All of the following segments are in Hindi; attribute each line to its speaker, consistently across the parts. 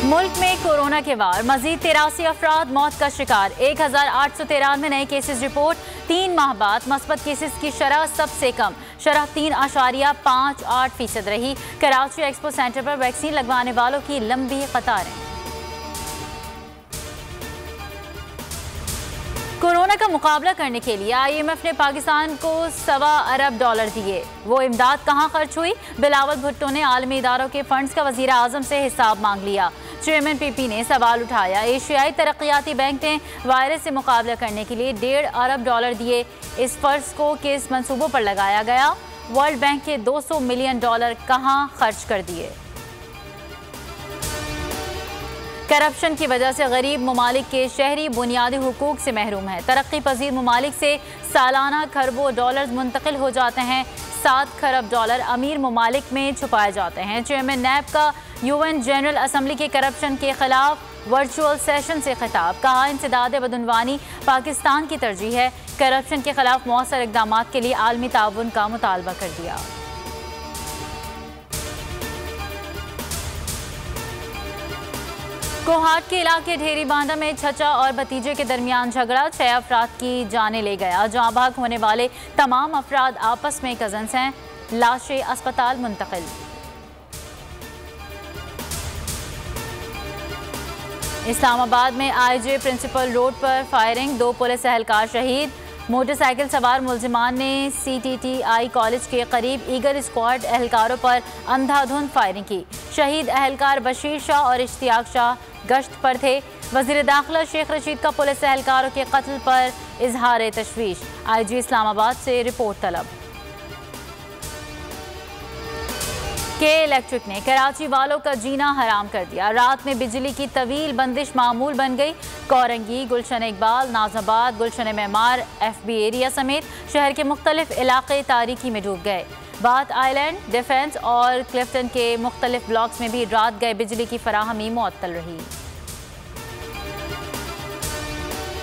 Speaker 1: मुल्क में कोरोना के वार, मजीद 83 अफराद मौत का शिकार, 1893 नए केसेस रिपोर्ट। 3 माह बाद मस्बत केसेस की शरह सबसे कम, शरह 3.58% रही। कराची एक्सपो सेंटर पर वैक्सीन लगवाने वालों की लंबी कतारें। कोरोना का मुकाबला करने के लिए IMF ने पाकिस्तान को $1.25 अरब दिए। वो इमदाद कहाँ खर्च हुई? बिलावल भुट्टो ने आलमी इदारों के फंड्स का वज़ीर आज़म से हिसाब मांग लिया। चेयरमैन PP ने सवाल उठाया। एशियाई तरक्याती बैंक ने वायरस से मुकाबला करने के लिए $1.5 अरब दिए। इस फर्ज को किस मंसूबों पर लगाया गया? वर्ल्ड बैंक के $200 मिलियन कहाँ खर्च कर दिए? करप्शन की वजह से गरीब ममालिक के शहरी बुनियादी हुकूक से महरूम है। तरक्की पजीर ममालिक से सालाना खरबों डॉलर्स मुंतकिल हो जाते हैं। $7 खरब अमीर ममालिक में छुपाए जाते हैं। चेयरमैन NAB का UN जनरल असम्बली के करप्शन के खिलाफ वर्चुअल सेशन से खिताब। कहा, इंसदाद बदउनवानी पाकिस्तान की तरजीह है। करप्शन के खिलाफ मौसर इक़दाम के लिए आलमी ताउन का मुतालबा कर दिया। कोहाट के इलाके ढेरी बांधा में चचा और भतीजे के दरमियान झगड़ा, 6 अफराद की जानें ले गया। जहाँ भाग होने वाले तमाम अफराद आपस में कजन्स हैं। लाशें अस्पताल मुंतकिल। इस्लामाबाद में IJ प्रिंसिपल रोड पर फायरिंग, 2 पुलिस एहलकार शहीद। मोटरसाइकिल सवार मुलजिमान ने CTTI कॉलेज के करीब ईगल स्क्वाड एहलकारों पर अंधाधुंध फायरिंग की। शहीद एहलकार बशीर शाह और इश्तियाक शाह गश्त पर थे। वज़ीर दाखिला शेख रशीद का पुलिस एहलकारों के कत्ल पर इजहार तशवीश। IG इस्लामाबाद से रिपोर्ट तलब। के इलेक्ट्रिक ने कराची वालों का जीना हराम कर दिया। रात में बिजली की तवील बंदिश मामूल बन गई। कोरंगी, गुलशन इकबाल, नाज़ाबाद, गुलशन मेमार, FB एरिया समेत शहर के मुख्तलिफ इलाके तारीकी में डूब गए। बाथ आइलैंड, डिफेंस और क्लिफ्टन के मुख्तलिफ ब्लॉक्स में भी रात गए बिजली की फराहमी मुअत्तल रही।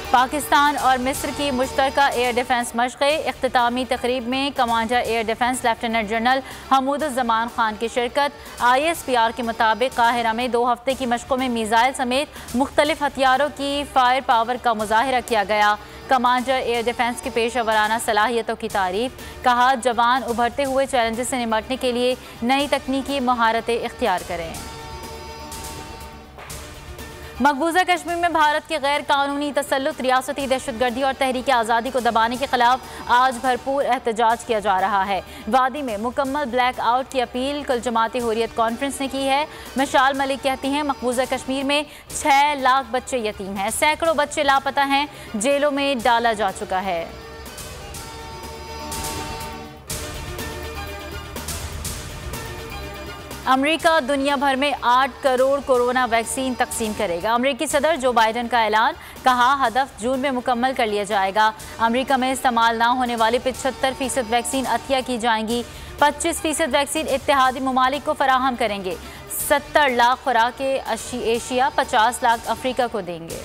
Speaker 1: पाकिस्तान और मिस्र की मुश्तरका एयर डिफेंस मशक़ें, इख्तितामी तकरीब में commander air defence lieutenant general Hamooduzzaman Khan की शिरकत। ISPR के मुताबिक काहिरा में 2 हफ्ते की मशक़ों में मीज़ाइल समेत मुख्तलिफ हथियारों की फायर पावर का मुज़ाहिरा किया गया। कमांडर एयर डिफेंस की पेशेवराना सलाहियतों की तारीफ। कहा, जवान उभरते हुए चैलेंजेस से निपटने के लिए नई तकनीकी महारतें इख्तियार करें। मकबूजा कश्मीर में भारत के गैर कानूनी तसल्लुत, रियासती दहशतगर्दी और तहरीक आज़ादी को दबाने के खिलाफ आज भरपूर एहतजाज किया जा रहा है। वादी में मुकम्मल ब्लैक आउट की अपील कुल जमाती हुर्रियत कॉन्फ्रेंस ने की है। मिशाल मलिक कहती हैं, मकबूजा कश्मीर में 6 लाख बच्चे यतीम हैं, सैकड़ों बच्चे लापता हैं, जेलों में डाला जा चुका है। अमेरिका दुनिया भर में 8 करोड़ कोरोना वैक्सीन तकसीम करेगा। अमेरिकी सदर जो बाइडन का ऐलान। कहा, हदफ जून में मुकम्मल कर लिया जाएगा। अमेरिका में इस्तेमाल ना होने वाली 75% वैक्सीन अतिया की जाएंगी। 25% वैक्सीन इत्तेहादी ममालिक को फराहम करेंगे। 70 लाख खुराकें एशिया, 50 लाख अफ्रीका को देंगे।